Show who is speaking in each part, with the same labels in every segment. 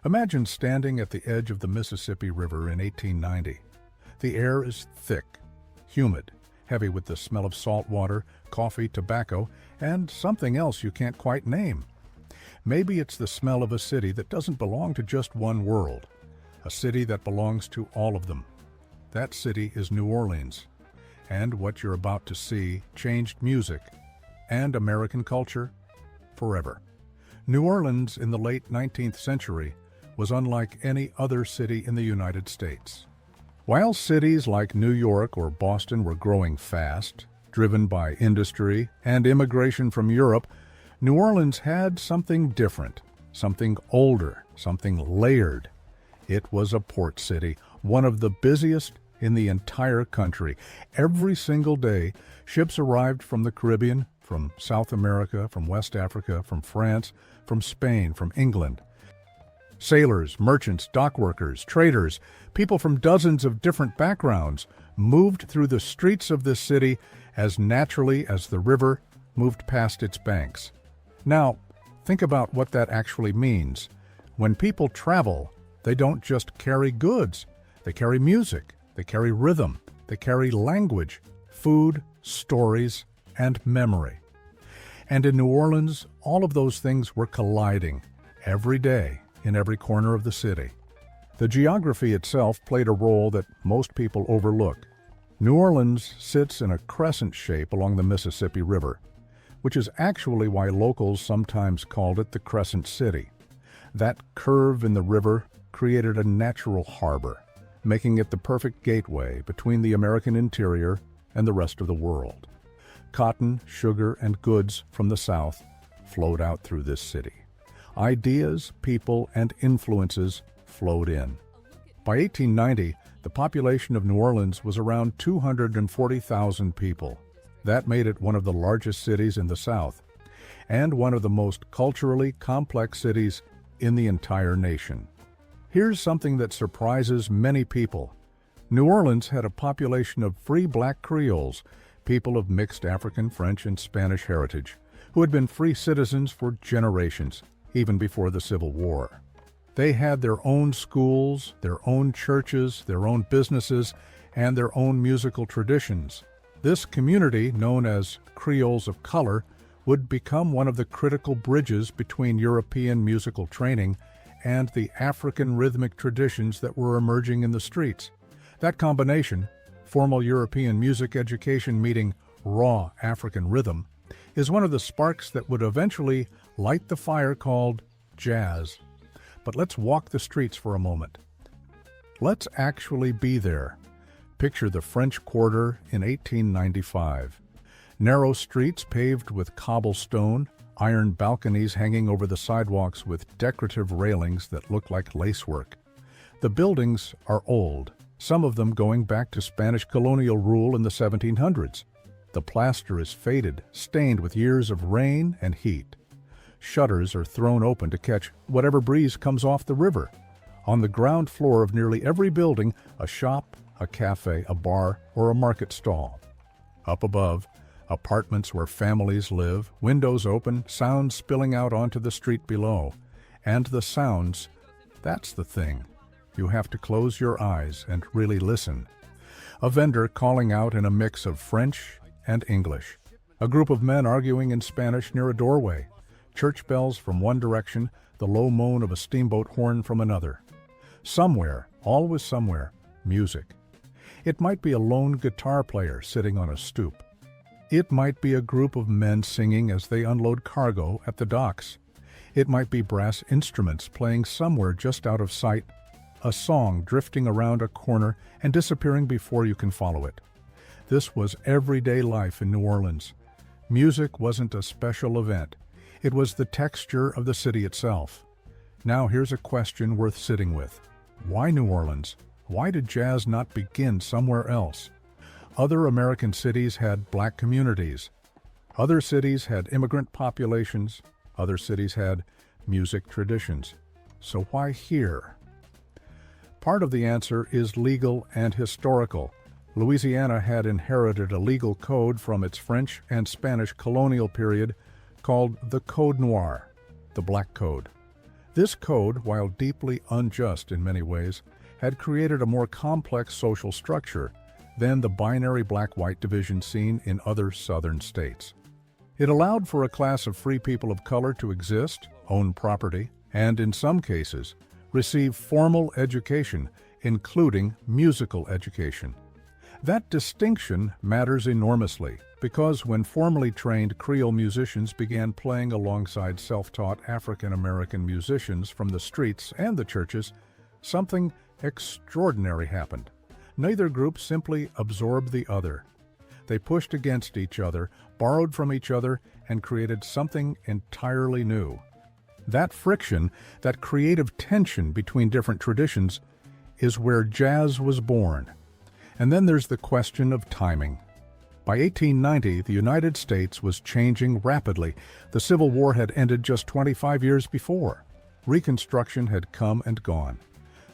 Speaker 1: Imagine standing at the edge of the Mississippi River in 1890. The air is thick, humid, heavy with the smell of salt water, coffee, tobacco, and something else you can't quite name. Maybe it's the smell of a city that doesn't belong to just one world, a city that belongs to all of them. That city is New Orleans, and what you're about to see changed music and American culture forever. New Orleans in the late 19th century was unlike any other city in the United States. While cities like New York or Boston were growing fast, driven by industry and immigration from Europe, New Orleans had something different, something older, something layered. It was a port city, one of the busiest in the entire country. Every single day, ships arrived from the Caribbean, from South America, from West Africa, from France, from Spain, from England. Sailors, merchants, dockworkers, traders, people from dozens of different backgrounds moved through the streets of this city as naturally as the river moved past its banks. Now, think about what that actually means. When people travel, they don't just carry goods. They carry music, they carry rhythm, they carry language, food, stories, and memory. And in New Orleans, all of those things were colliding every day in every corner of the city. The geography itself played a role that most people overlook. New Orleans sits in a crescent shape along the Mississippi River, which is actually why locals sometimes called it the Crescent City. That curve in the river created a natural harbor, making it the perfect gateway between the American interior and the rest of the world. Cotton, sugar, and goods from the South flowed out through this city. Ideas, people, and influences flowed in. By 1890, the population of New Orleans was around 240,000 people. That made it one of the largest cities in the South, and one of the most culturally complex cities in the entire nation. Here's something that surprises many people. New Orleans had a population of free black Creoles, people of mixed African, French, and Spanish heritage, who had been free citizens for generations, even before the Civil War. They had their own schools, their own churches, their own businesses, and their own musical traditions. This community, known as Creoles of Color, would become one of the critical bridges between European musical training and the African rhythmic traditions that were emerging in the streets. That combination, formal European music education meeting raw African rhythm, is one of the sparks that would eventually light the fire called jazz. But let's walk the streets for a moment. Let's actually be there. Picture the French Quarter in 1895. Narrow streets paved with cobblestone, iron balconies hanging over the sidewalks with decorative railings that look like lacework. The buildings are old, some of them going back to Spanish colonial rule in the 1700s. The plaster is faded, stained with years of rain and heat. Shutters are thrown open to catch whatever breeze comes off the river. On the ground floor of nearly every building, a shop, a cafe, a bar, or a market stall. Up above, apartments where families live, windows open, sounds spilling out onto the street below. And the sounds, that's the thing. You have to close your eyes and really listen. A vendor calling out in a mix of French and English. A group of men arguing in Spanish near a doorway. Church bells from one direction, the low moan of a steamboat horn from another. Somewhere, always somewhere, music. It might be a lone guitar player sitting on a stoop. It might be a group of men singing as they unload cargo at the docks. It might be brass instruments playing somewhere just out of sight, a song drifting around a corner and disappearing before you can follow it. This was everyday life in New Orleans. Music wasn't a special event. It was the texture of the city itself. Now here's a question worth sitting with. Why New Orleans? Why did jazz not begin somewhere else? Other American cities had black communities. Other cities had immigrant populations. Other cities had music traditions. So why here? Part of the answer is legal and historical. Louisiana had inherited a legal code from its French and Spanish colonial period called the Code Noir, the Black Code. This code, while deeply unjust in many ways, had created a more complex social structure than the binary black-white division seen in other southern states. It allowed for a class of free people of color to exist, own property, and in some cases, receive formal education, including musical education. That distinction matters enormously because when formally trained Creole musicians began playing alongside self-taught African-American musicians from the streets and the churches, something extraordinary happened. Neither group simply absorbed the other. They pushed against each other, borrowed from each other, and created something entirely new. That friction, that creative tension between different traditions, is where jazz was born. And then there's the question of timing. By 1890, the United States was changing rapidly. The Civil War had ended just 25 years before. Reconstruction had come and gone.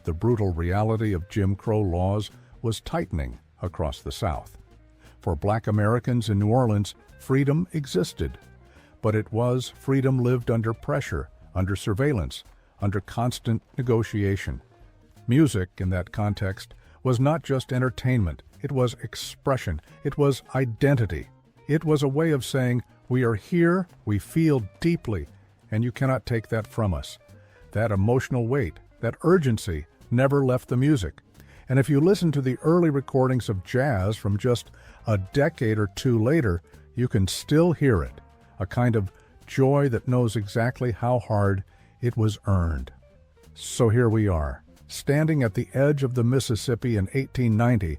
Speaker 1: The brutal reality of Jim Crow laws was tightening across the South. For Black Americans in New Orleans, freedom existed, but it was freedom lived under pressure, under surveillance, under constant negotiation. Music, in that context, was not just entertainment, it was expression, it was identity. It was a way of saying, we are here, we feel deeply, and you cannot take that from us. That emotional weight, that urgency, never left the music. And if you listen to the early recordings of jazz from just a decade or two later, you can still hear it, a kind of joy that knows exactly how hard it was earned. So here we are, standing at the edge of the Mississippi in 1890.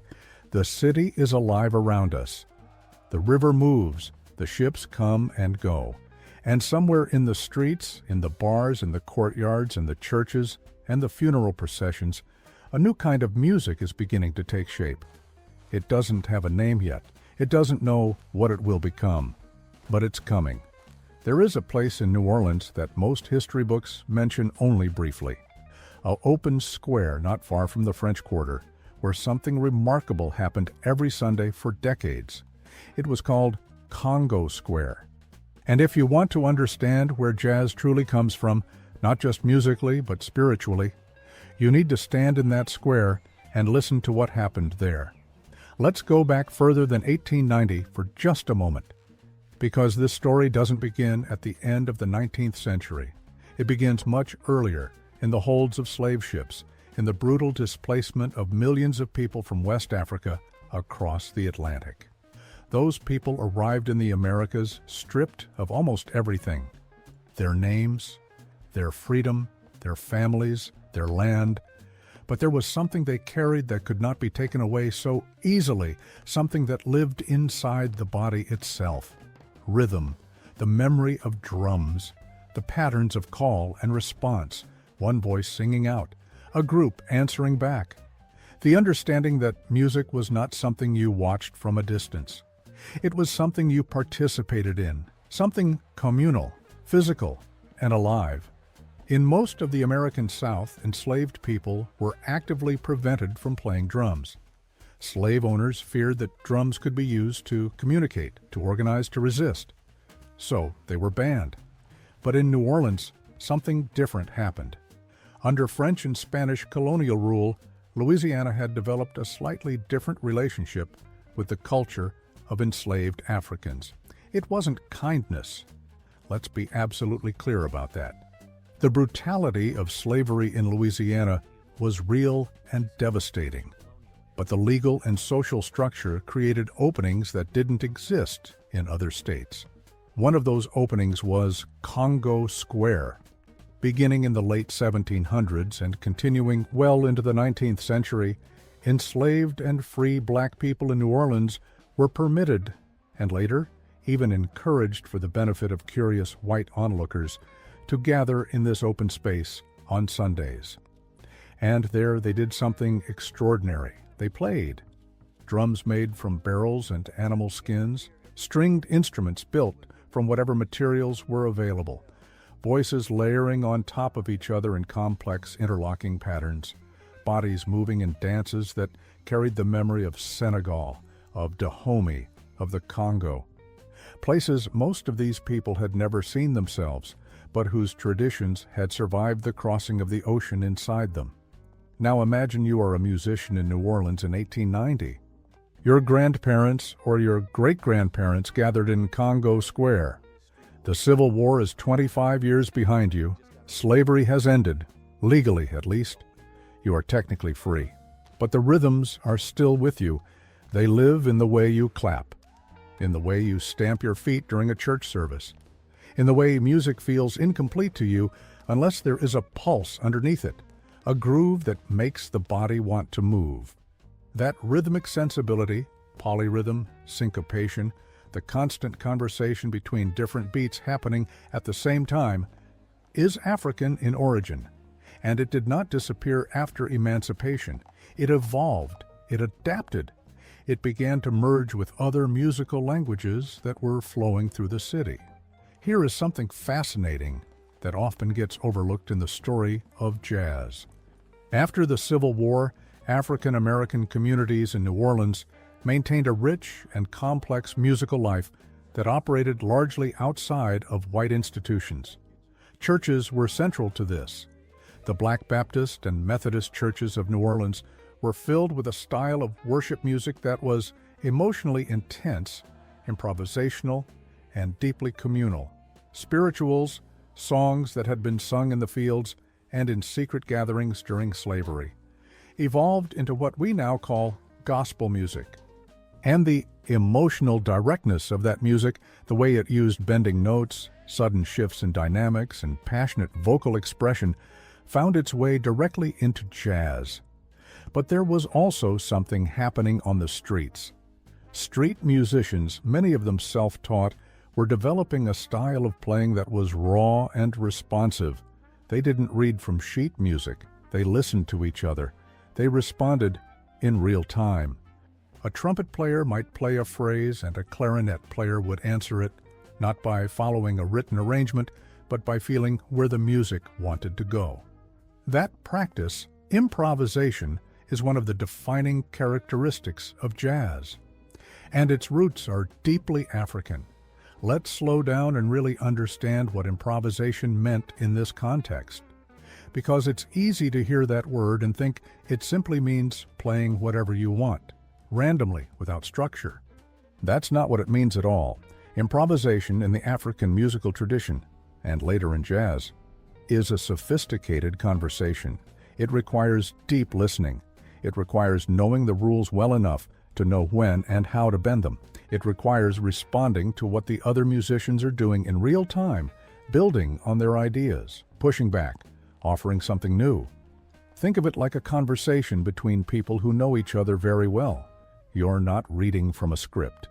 Speaker 1: The city is alive around us. The river moves, the ships come and go. And somewhere in the streets, in the bars, in the courtyards, in the churches, and the funeral processions, a new kind of music is beginning to take shape. It doesn't have a name yet. It doesn't know what it will become. But it's coming. There is a place in New Orleans that most history books mention only briefly. An open square not far from the French Quarter, where something remarkable happened every Sunday for decades. It was called Congo Square. And if you want to understand where jazz truly comes from, not just musically but spiritually, you need to stand in that square and listen to what happened there. Let's go back further than 1890 for just a moment, because this story doesn't begin at the end of the 19th century. It begins much earlier, in the holds of slave ships, in the brutal displacement of millions of people from West Africa across the Atlantic. Those people arrived in the Americas stripped of almost everything: their names, their freedom, their families, their land. But there was something they carried that could not be taken away so easily, something that lived inside the body itself. Rhythm, the memory of drums, the patterns of call and response, one voice singing out, a group answering back. The understanding that music was not something you watched from a distance. It was something you participated in, something communal, physical, and alive. In most of the American South, enslaved people were actively prevented from playing drums. Slave owners feared that drums could be used to communicate, to organize, to resist. So they were banned. But in New Orleans, something different happened. Under French and Spanish colonial rule, Louisiana had developed a slightly different relationship with the culture of enslaved Africans. It wasn't kindness. Let's be absolutely clear about that. The brutality of slavery in Louisiana was real and devastating. But the legal and social structure created openings that didn't exist in other states. One of those openings was Congo Square. Beginning in the late 1700s and continuing well into the 19th century, enslaved and free black people in New Orleans were permitted, and later even encouraged for the benefit of curious white onlookers, to gather in this open space on Sundays. And there they did something extraordinary. They played. Drums made from barrels and animal skins, stringed instruments built from whatever materials were available, voices layering on top of each other in complex interlocking patterns, bodies moving in dances that carried the memory of Senegal, of Dahomey, of the Congo. Places most of these people had never seen themselves, but whose traditions had survived the crossing of the ocean inside them. Now imagine you are a musician in New Orleans in 1890. Your grandparents or your great-grandparents gathered in Congo Square. The Civil War is 25 years behind you. Slavery has ended, legally at least. You are technically free. But the rhythms are still with you. They live in the way you clap, in the way you stamp your feet during a church service, in the way music feels incomplete to you unless there is a pulse underneath it, a groove that makes the body want to move. That rhythmic sensibility, polyrhythm, syncopation, the constant conversation between different beats happening at the same time, is African in origin, and it did not disappear after emancipation. It evolved, it adapted, it began to merge with other musical languages that were flowing through the city. Here is something fascinating that often gets overlooked in the story of jazz. After the Civil War, African American communities in New Orleans maintained a rich and complex musical life that operated largely outside of white institutions. Churches were central to this. The Black Baptist and Methodist churches of New Orleans were filled with a style of worship music that was emotionally intense, improvisational, and deeply communal. Spirituals, songs that had been sung in the fields and in secret gatherings during slavery, evolved into what we now call gospel music. And the emotional directness of that music, the way it used bending notes, sudden shifts in dynamics, and passionate vocal expression, found its way directly into jazz. But there was also something happening on the streets. Street musicians, many of them self-taught, were developing a style of playing that was raw and responsive. They didn't read from sheet music. They listened to each other. They responded in real time. A trumpet player might play a phrase and a clarinet player would answer it, not by following a written arrangement, but by feeling where the music wanted to go. That practice, improvisation, is one of the defining characteristics of jazz. And its roots are deeply African. Let's slow down and really understand what improvisation meant in this context. Because it's easy to hear that word and think it simply means playing whatever you want, randomly, without structure. That's not what it means at all. Improvisation in the African musical tradition, and later in jazz, is a sophisticated conversation. It requires deep listening. It requires knowing the rules well enough to know when and how to bend them. It requires responding to what the other musicians are doing in real time, building on their ideas, pushing back, offering something new. Think of it like a conversation between people who know each other very well. You're not reading from a script,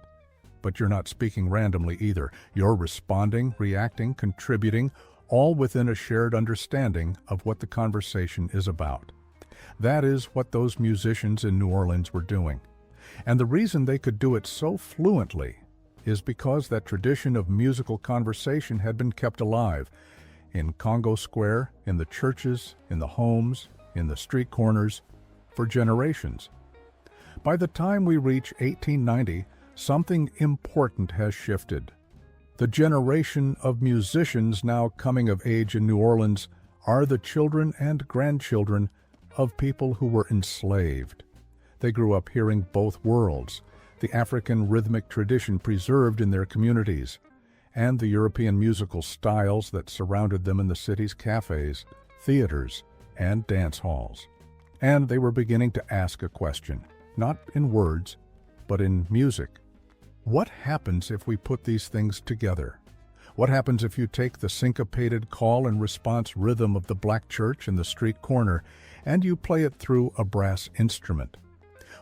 Speaker 1: but you're not speaking randomly either. You're responding, reacting, contributing, all within a shared understanding of what the conversation is about. That is what those musicians in New Orleans were doing. And the reason they could do it so fluently is because that tradition of musical conversation had been kept alive in Congo Square, in the churches, in the homes, in the street corners, for generations. By the time we reach 1890, something important has shifted. The generation of musicians now coming of age in New Orleans are the children and grandchildren of people who were enslaved. They grew up hearing both worlds, the African rhythmic tradition preserved in their communities, and the European musical styles that surrounded them in the city's cafes, theaters, and dance halls. And they were beginning to ask a question, not in words, but in music. What happens if we put these things together? What happens if you take the syncopated call and response rhythm of the black church in the street corner and you play it through a brass instrument?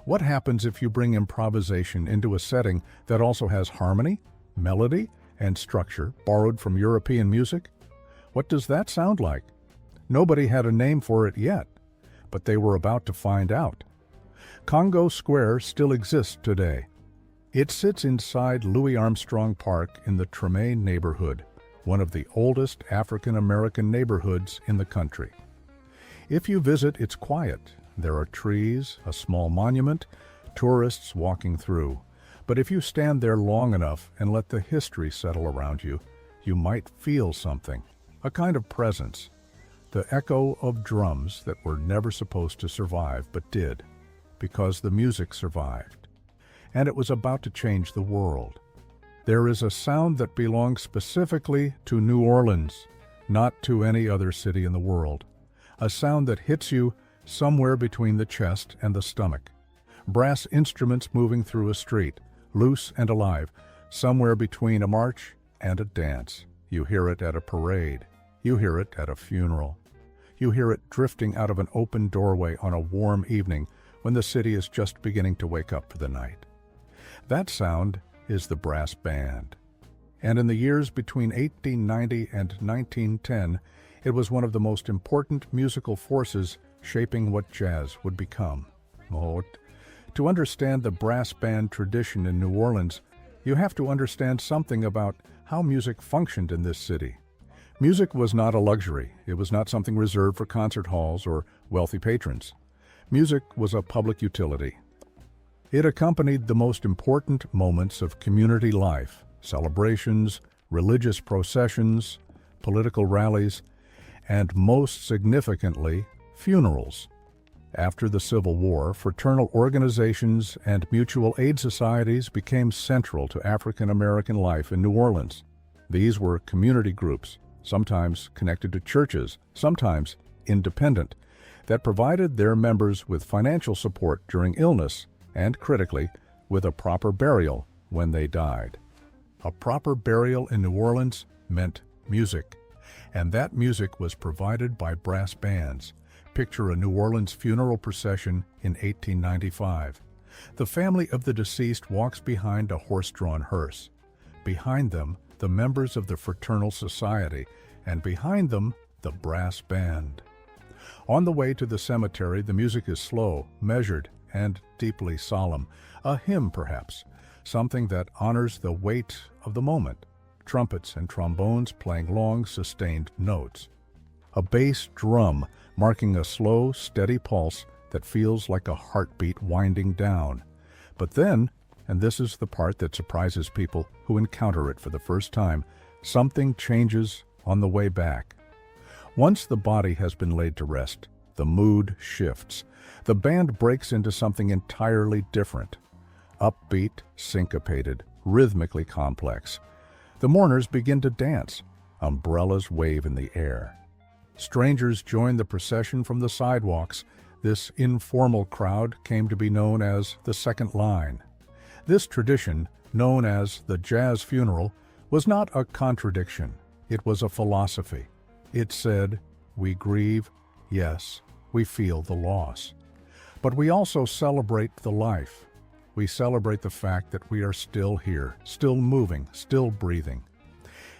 Speaker 1: What happens if you bring improvisation into a setting that also has harmony, melody, and structure borrowed from European music? What does that sound like? Nobody had a name for it yet, but they were about to find out. Congo Square still exists today. It sits inside Louis Armstrong Park in the Tremaine neighborhood, one of the oldest African-American neighborhoods in the country. If you visit, it's quiet. There are trees, a small monument, tourists walking through. But if you stand there long enough and let the history settle around you, you might feel something. a kind of presence, the echo of drums that were never supposed to survive but did, because the music survived. And it was about to change the world. There is a sound that belongs specifically to New Orleans, not to any other city in the world. A sound that hits you somewhere between the chest and the stomach. Brass instruments moving through a street, loose and alive, somewhere between a march and a dance. You hear it at a parade. You hear it at a funeral. You hear it drifting out of an open doorway on a warm evening when the city is just beginning to wake up for the night. That sound is the brass band. And in the years between 1890 and 1910, it was one of the most important musical forces shaping what jazz would become. To understand the brass band tradition in New Orleans, you have to understand something about how music functioned in this city. Music was not a luxury. It was not something reserved for concert halls or wealthy patrons. Music was a public utility. It accompanied the most important moments of community life, celebrations, religious processions, political rallies, and most significantly, funerals. After the Civil War, fraternal organizations and mutual aid societies became central to African American life in New Orleans. These were community groups, sometimes connected to churches, sometimes independent, that provided their members with financial support during illness and, critically, with a proper burial when they died. A proper burial in New Orleans meant music, and that music was provided by brass bands. Picture a New Orleans funeral procession in 1895. The family of the deceased walks behind a horse-drawn hearse. Behind them, the members of the fraternal society, and behind them, the brass band. On the way to the cemetery, the music is slow, measured, and deeply solemn. A hymn, perhaps, something that honors the weight of the moment. Trumpets and trombones playing long, sustained notes. A bass drum marking a slow, steady pulse that feels like a heartbeat winding down. But then, and this is the part that surprises people who encounter it for the first time, something changes on the way back. Once the body has been laid to rest, the mood shifts. The band breaks into something entirely different. Upbeat, syncopated, rhythmically complex. The mourners begin to dance. Umbrellas wave in the air. Strangers join the procession from the sidewalks. This informal crowd came to be known as the second line. This tradition, known as the jazz funeral, was not a contradiction. It was a philosophy. It said, we grieve, yes, we feel the loss. But we also celebrate the life. We celebrate the fact that we are still here, still moving, still breathing.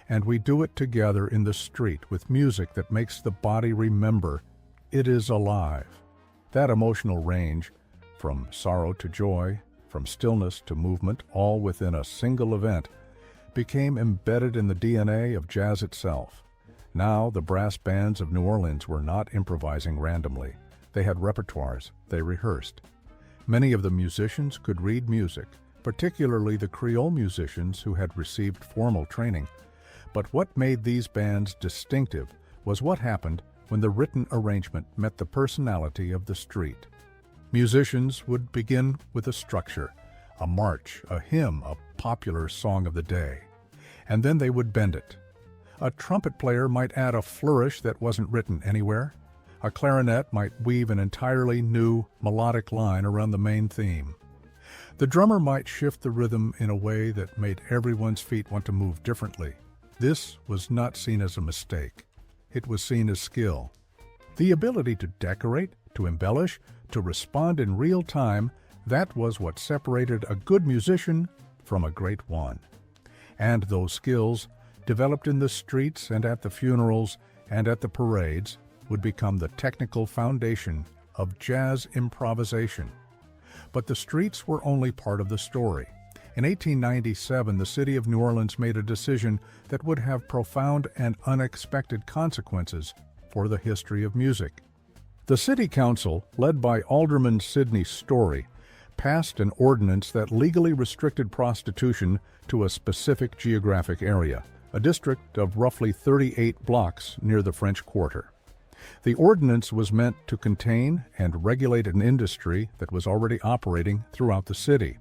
Speaker 1: And we do it together in the street with music that makes the body remember it is alive. That emotional range, from sorrow to joy, from stillness to movement, all within a single event, became embedded in the DNA of jazz itself. Now, the brass bands of New Orleans were not improvising randomly. They had repertoires. They rehearsed. Many of the musicians could read music, particularly the Creole musicians who had received formal training. But what made these bands distinctive was what happened when the written arrangement met the personality of the street. Musicians would begin with a structure, a march, a hymn, a popular song of the day, and then they would bend it. A trumpet player might add a flourish that wasn't written anywhere. A clarinet might weave an entirely new melodic line around the main theme. The drummer might shift the rhythm in a way that made everyone's feet want to move differently. This was not seen as a mistake. It was seen as skill. The ability to decorate, to embellish, to respond in real time, that was what separated a good musician from a great one. And those skills, developed in the streets and at the funerals and at the parades, would become the technical foundation of jazz improvisation. But the streets were only part of the story. In 1897, the city of New Orleans made a decision that would have profound and unexpected consequences for the history of music. The city council, led by Alderman Sidney Story, passed an ordinance that legally restricted prostitution to a specific geographic area, a district of roughly 38 blocks near the French Quarter. The ordinance was meant to contain and regulate an industry that was already operating throughout the city.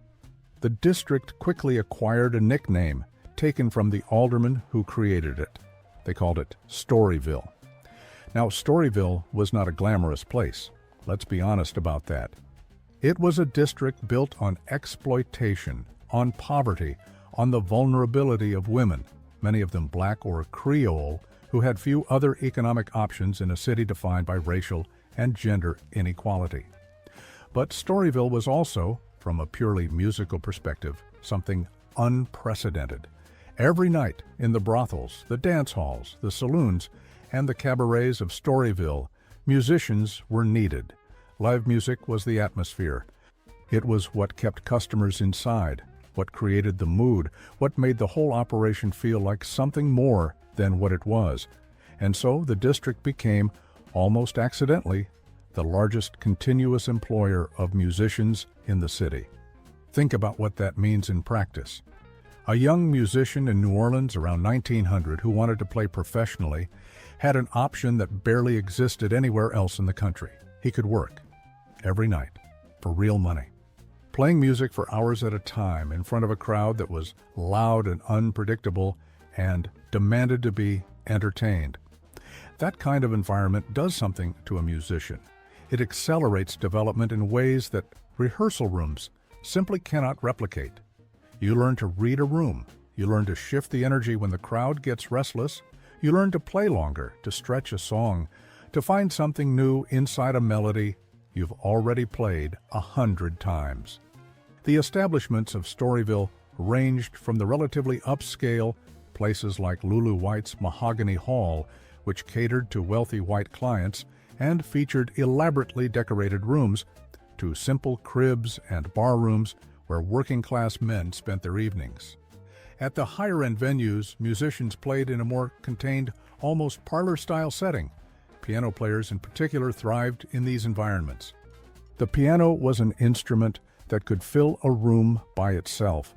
Speaker 1: The district quickly acquired a nickname taken from the alderman who created it. They called it Storyville. Now, Storyville was not a glamorous place. Let's be honest about that. It was a district built on exploitation, on poverty, on the vulnerability of women, many of them black or Creole, who had few other economic options in a city defined by racial and gender inequality. But Storyville was also, from a purely musical perspective, something unprecedented. Every night in the brothels, the dance halls, the saloons, and the cabarets of Storyville, musicians were needed. Live music was the atmosphere. It was what kept customers inside, what created the mood, what made the whole operation feel like something more than what it was. And so the district became, almost accidentally, the largest continuous employer of musicians in the city. Think about what that means in practice. A young musician in New Orleans around 1900 who wanted to play professionally had an option that barely existed anywhere else in the country. He could work every night for real money, playing music for hours at a time in front of a crowd that was loud and unpredictable and demanded to be entertained. That kind of environment does something to a musician. It accelerates development in ways that rehearsal rooms simply cannot replicate. You learn to read a room. You learn to shift the energy when the crowd gets restless. You learn to play longer, to stretch a song, to find something new inside a melody you've already played 100 times. The establishments of Storyville ranged from the relatively upscale places like Lulu White's Mahogany Hall, which catered to wealthy white clients and featured elaborately decorated rooms, to simple cribs and bar rooms where working-class men spent their evenings. At the higher-end venues, musicians played in a more contained, almost parlor-style setting. Piano players in particular thrived in these environments. The piano was an instrument that could fill a room by itself,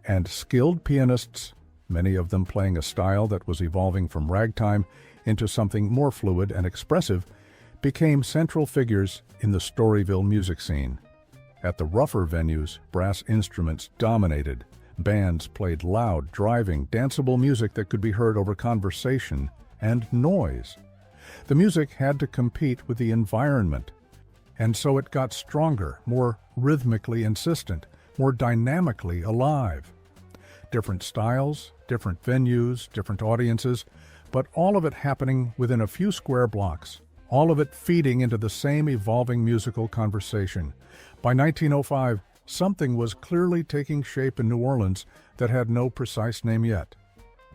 Speaker 1: and skilled pianists, many of them playing a style that was evolving from ragtime into something more fluid and expressive, became central figures in the Storyville music scene. At the rougher venues, brass instruments dominated. Bands played loud, driving, danceable music that could be heard over conversation and noise. The music had to compete with the environment, and so it got stronger, more rhythmically insistent, more dynamically alive. Different styles, different venues, different audiences, but all of it happening within a few square blocks, all of it feeding into the same evolving musical conversation. By 1905, something was clearly taking shape in New Orleans that had no precise name yet.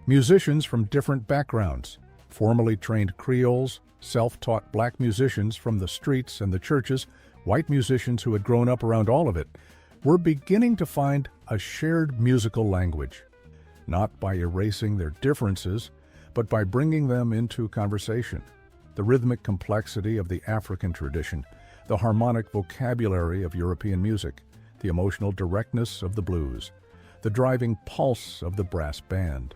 Speaker 1: Musicians from different backgrounds, formally trained Creoles, self-taught black musicians from the streets and the churches, white musicians who had grown up around all of it, were beginning to find a shared musical language, not by erasing their differences, but by bringing them into conversation. The rhythmic complexity of the African tradition, the harmonic vocabulary of European music, the emotional directness of the blues, the driving pulse of the brass band,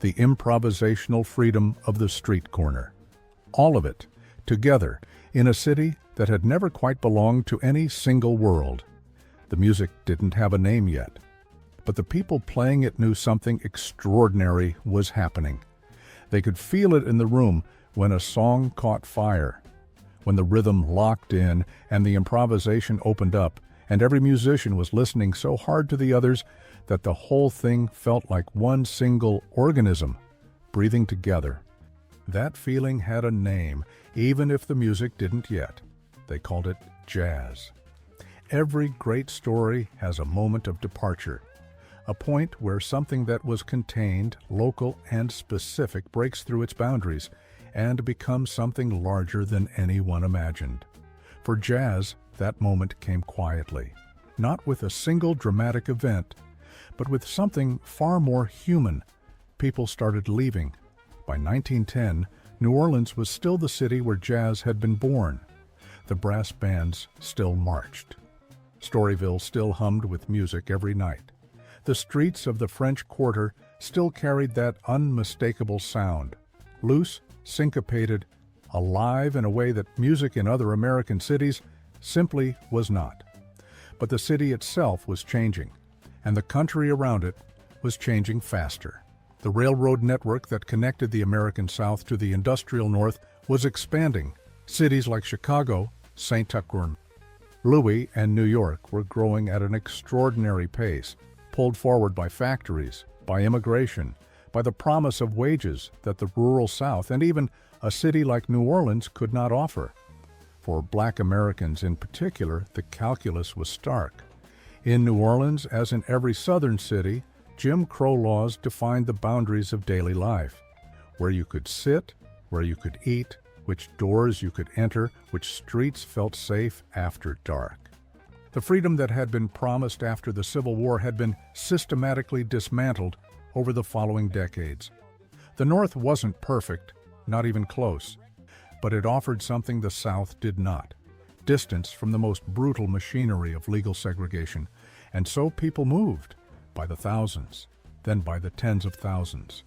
Speaker 1: the improvisational freedom of the street corner. All of it, together, in a city that had never quite belonged to any single world. The music didn't have a name yet, but the people playing it knew something extraordinary was happening. They could feel it in the room when a song caught fire, when the rhythm locked in and the improvisation opened up, and every musician was listening so hard to the others that the whole thing felt like one single organism, breathing together. That feeling had a name, even if the music didn't yet. They called it jazz. Every great story has a moment of departure, a point where something that was contained, local, and specific breaks through its boundaries and becomes something larger than anyone imagined. For jazz, that moment came quietly, not with a single dramatic event, but with something far more human. People started leaving. By 1910, New Orleans was still the city where jazz had been born. The brass bands still marched. Storyville still hummed with music every night. The streets of the French Quarter still carried that unmistakable sound, loose, syncopated, alive in a way that music in other American cities simply was not. But the city itself was changing, and the country around it was changing faster. The railroad network that connected the American South to the industrial North was expanding. Cities like Chicago, St. Tuckburn, Louis, and New York were growing at an extraordinary pace, pulled forward by factories, by immigration, by the promise of wages that the rural South and even a city like New Orleans could not offer. For Black Americans in particular, the calculus was stark. In New Orleans, as in every southern city, Jim Crow laws defined the boundaries of daily life, where you could sit, where you could eat, which doors you could enter, which streets felt safe after dark. The freedom that had been promised after the Civil War had been systematically dismantled over the following decades. The North wasn't perfect, not even close, but it offered something the South did not: distance from the most brutal machinery of legal segregation. And so people moved, by the thousands, then by the tens of thousands.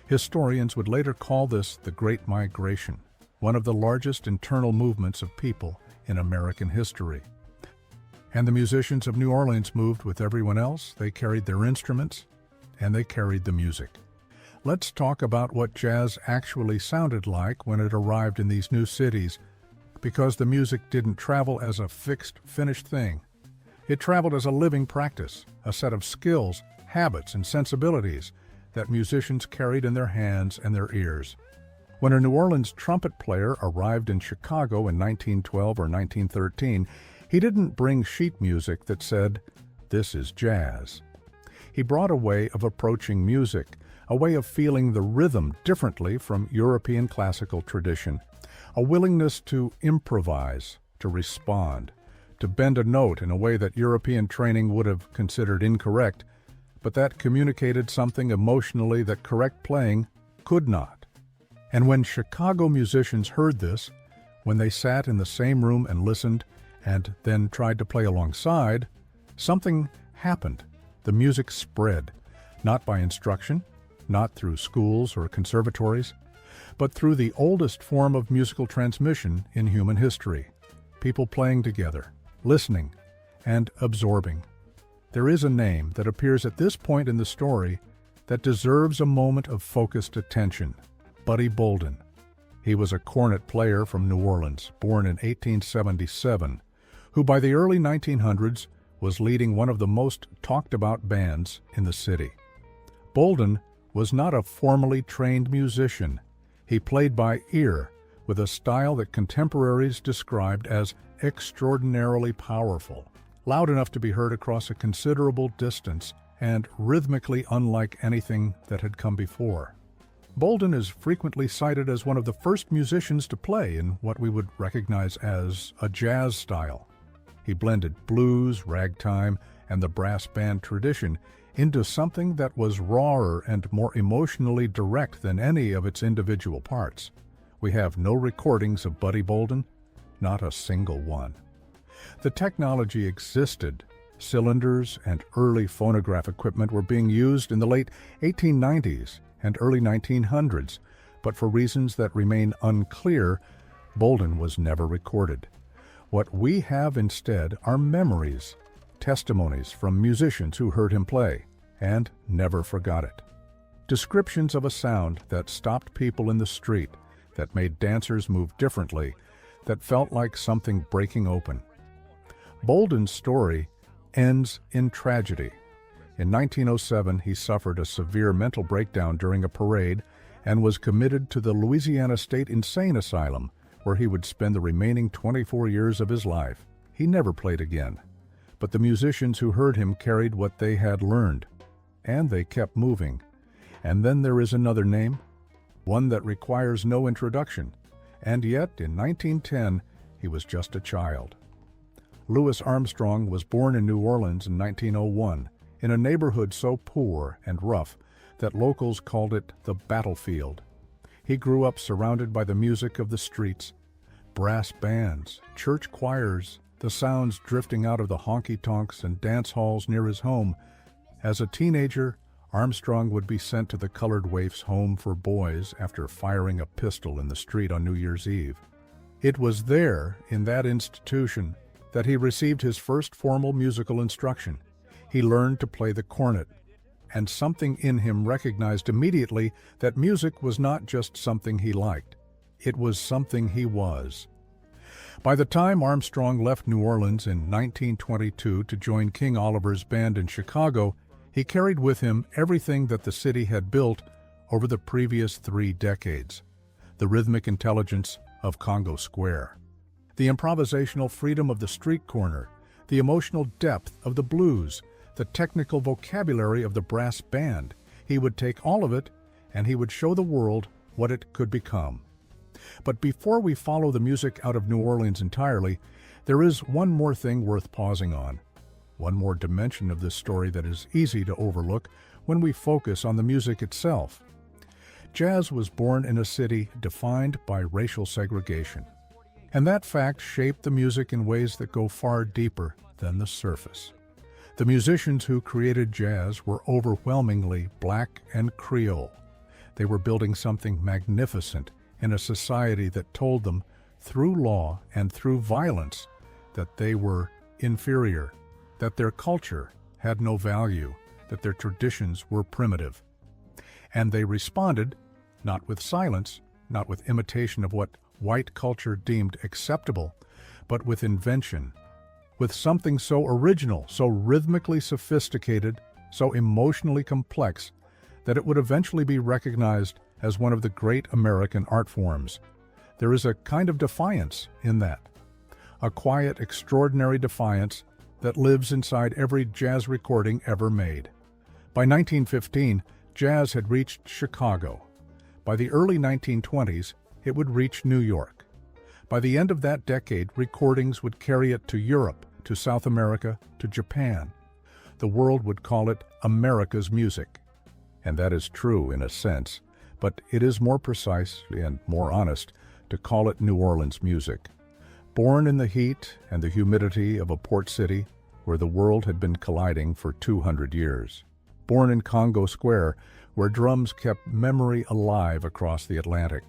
Speaker 1: Historians would later call this the Great Migration, one of the largest internal movements of people in American history. And the musicians of New Orleans moved with everyone else. They carried their instruments, and they carried the music. Let's talk about what jazz actually sounded like when it arrived in these new cities, because the music didn't travel as a fixed, finished thing. It traveled as a living practice, a set of skills, habits, and sensibilities that musicians carried in their hands and their ears. When a New Orleans trumpet player arrived in Chicago in 1912 or 1913, he didn't bring sheet music that said, "This is jazz." He brought a way of approaching music, a way of feeling the rhythm differently from European classical tradition, a willingness to improvise, to respond, to bend a note in a way that European training would have considered incorrect, but that communicated something emotionally that correct playing could not. And when Chicago musicians heard this, when they sat in the same room and listened, and then tried to play alongside, something happened. The music spread, not by instruction, not through schools or conservatories, but through the oldest form of musical transmission in human history: people playing together, listening, and absorbing. There is a name that appears at this point in the story that deserves a moment of focused attention: Buddy Bolden. He was a cornet player from New Orleans, born in 1877, who by the early 1900s was leading one of the most talked-about bands in the city. Bolden was not a formally trained musician. He played by ear, with a style that contemporaries described as extraordinarily powerful, loud enough to be heard across a considerable distance, and rhythmically unlike anything that had come before. Bolden is frequently cited as one of the first musicians to play in what we would recognize as a jazz style. He blended blues, ragtime, and the brass band tradition into something that was rawer and more emotionally direct than any of its individual parts. We have no recordings of Buddy Bolden, not a single one. The technology existed. Cylinders and early phonograph equipment were being used in the late 1890s and early 1900s, but for reasons that remain unclear, Bolden was never recorded. What we have instead are memories, testimonies from musicians who heard him play and never forgot it. Descriptions of a sound that stopped people in the street, that made dancers move differently, that felt like something breaking open. Bolden's story ends in tragedy. In 1907, he suffered a severe mental breakdown during a parade and was committed to the Louisiana State Insane Asylum, where he would spend the remaining 24 years of his life. He never played again, but the musicians who heard him carried what they had learned, and they kept moving. And then there is another name, one that requires no introduction, and yet in 1910 he was just a child. Louis Armstrong was born in New Orleans in 1901, in a neighborhood so poor and rough that locals called it the battlefield. He grew up surrounded by the music of the streets, brass bands, church choirs, the sounds drifting out of the honky-tonks and dance halls near his home. As a teenager, Armstrong would be sent to the colored waif's home for boys after firing a pistol in the street on New Year's Eve. It was there, in that institution, that he received his first formal musical instruction. He learned to play the cornet, and something in him recognized immediately that music was not just something he liked. It was something he was. By the time Armstrong left New Orleans in 1922 to join King Oliver's band in Chicago, he carried with him everything that the city had built over the previous 3 decades. The rhythmic intelligence of Congo Square, the improvisational freedom of the street corner, the emotional depth of the blues, the technical vocabulary of the brass band. He would take all of it, and he would show the world what it could become. But before we follow the music out of New Orleans entirely, there is one more thing worth pausing on, one more dimension of this story that is easy to overlook when we focus on the music itself. Jazz was born in a city defined by racial segregation, and that fact shaped the music in ways that go far deeper than the surface. The musicians who created jazz were overwhelmingly black and Creole. They were building something magnificent in a society that told them, through law and through violence, that they were inferior, that their culture had no value, that their traditions were primitive. And they responded, not with silence, not with imitation of what white culture deemed acceptable, but with invention, with something so original, so rhythmically sophisticated, so emotionally complex, that it would eventually be recognized as one of the great American art forms. There is a kind of defiance in that, a quiet, extraordinary defiance that lives inside every jazz recording ever made. By 1915, jazz had reached Chicago. By the early 1920s, it would reach New York. By the end of that decade, recordings would carry it to Europe, to South America, to Japan. The world would call it America's music. And that is true in a sense, but it is more precise and more honest to call it New Orleans music. Born in the heat and the humidity of a port city where the world had been colliding for 200 years. Born in Congo Square, where drums kept memory alive across the Atlantic.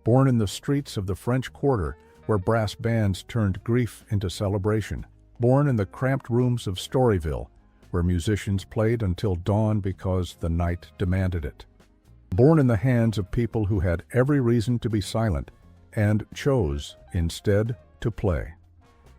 Speaker 1: Born in the streets of the French Quarter, where brass bands turned grief into celebration. Born in the cramped rooms of Storyville, where musicians played until dawn because the night demanded it. Born in the hands of people who had every reason to be silent and chose, instead, to play.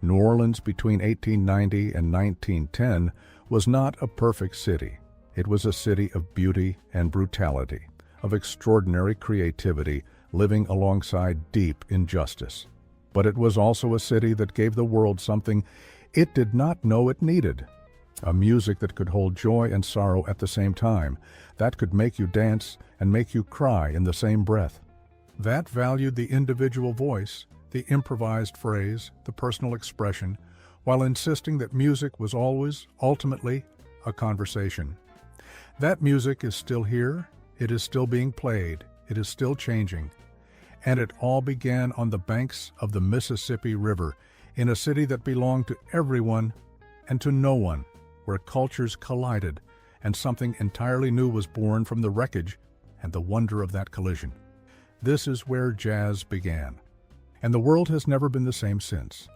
Speaker 1: New Orleans between 1890 and 1910 was not a perfect city. It was a city of beauty and brutality, of extraordinary creativity living alongside deep injustice. But it was also a city that gave the world something it did not know it needed. A music that could hold joy and sorrow at the same time, that could make you dance and make you cry in the same breath. That valued the individual voice, the improvised phrase, the personal expression, while insisting that music was always, ultimately, a conversation. That music is still here, it is still being played, it is still changing. And it all began on the banks of the Mississippi River, in a city that belonged to everyone and to no one, where cultures collided, and something entirely new was born from the wreckage and the wonder of that collision. This is where jazz began, and the world has never been the same since.